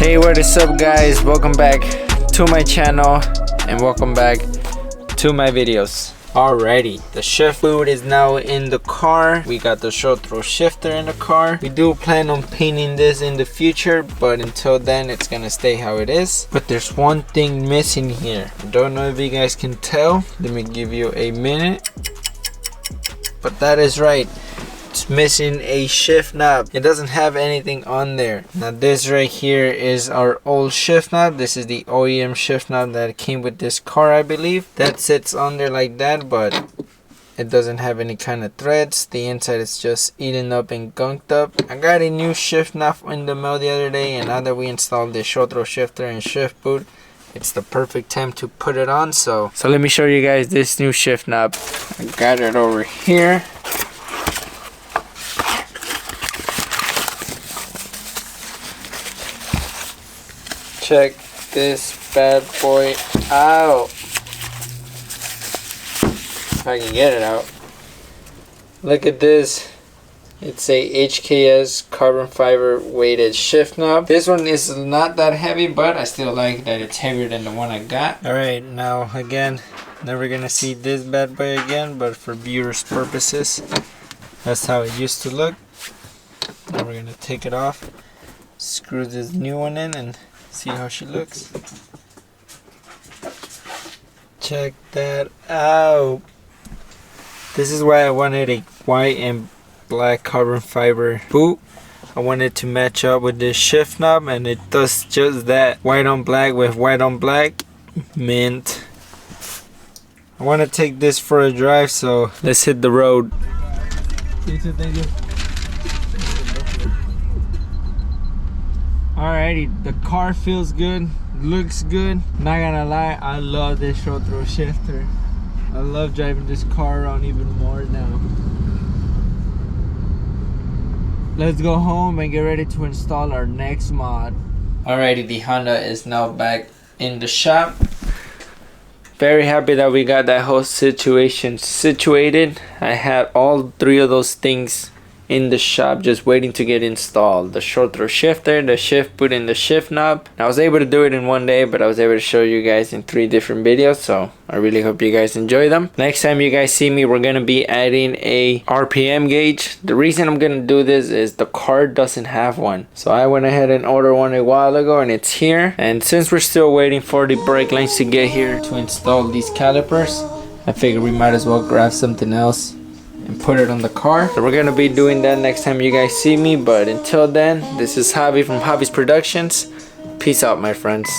Hey, what is up guys, welcome back to my channel and welcome back to my videos. Alrighty, the shift fluid is now in the car. We got the short throw shifter in the car. We do plan on painting this in the future, but until then it's gonna stay how it is. But there's one thing missing here. I don't know if you guys can tell. Let me give you a minute. But that is right, it's missing a shift knob. It doesn't have anything on there. Now this right here is our old shift knob. This is the OEM shift knob that came with this car, I believe. That sits on there like that, but it doesn't have any kind of threads. The inside is just eaten up and gunked up. I got a new shift knob in the mail the other day, and now that we installed the short throw shifter and shift boot, it's the perfect time to put it on. So let me show you guys this new shift knob. I got it over here. Check this bad boy out. If I can get it out. Look at this. It's a HKS carbon fiber weighted shift knob. This one is not that heavy, but I still like that it's heavier than the one I got. Alright, now again, never gonna see this bad boy again, but for viewers purposes, that's how it used to look. Now we're gonna take it off, screw this new one in, and see how she looks. Check that out. This is why I wanted a white and black carbon fiber boot. I wanted to match up with this shift knob, and it does just that. White on black with white on black. Mint. I want to take this for a drive, so let's hit the road. You too, thank you. Alrighty, the car feels good, looks good. Not gonna lie, I love this short throw shifter. I love driving this car around even more now. Let's go home and get ready to install our next mod. Alrighty, the Honda is now back in the shop. Very happy that we got that whole situation situated. I had all three of those things in the shop just waiting to get installed. The short throw shifter, the shift boot, and the shift knob. I was able to do it in one day, but I was able to show you guys in 3 different videos, so I really hope you guys enjoy them. Next time you guys see me, we're gonna be adding a RPM gauge. The reason I'm gonna do this is the car doesn't have one, so I went ahead and ordered one a while ago, and it's here. And since we're still waiting for the brake lines to get here to install these calipers, I figured we might as well grab something else and put it on the car. So we're gonna be doing that next time you guys see me, but until then, this is Javi from Javi's Productions. Peace out, my friends.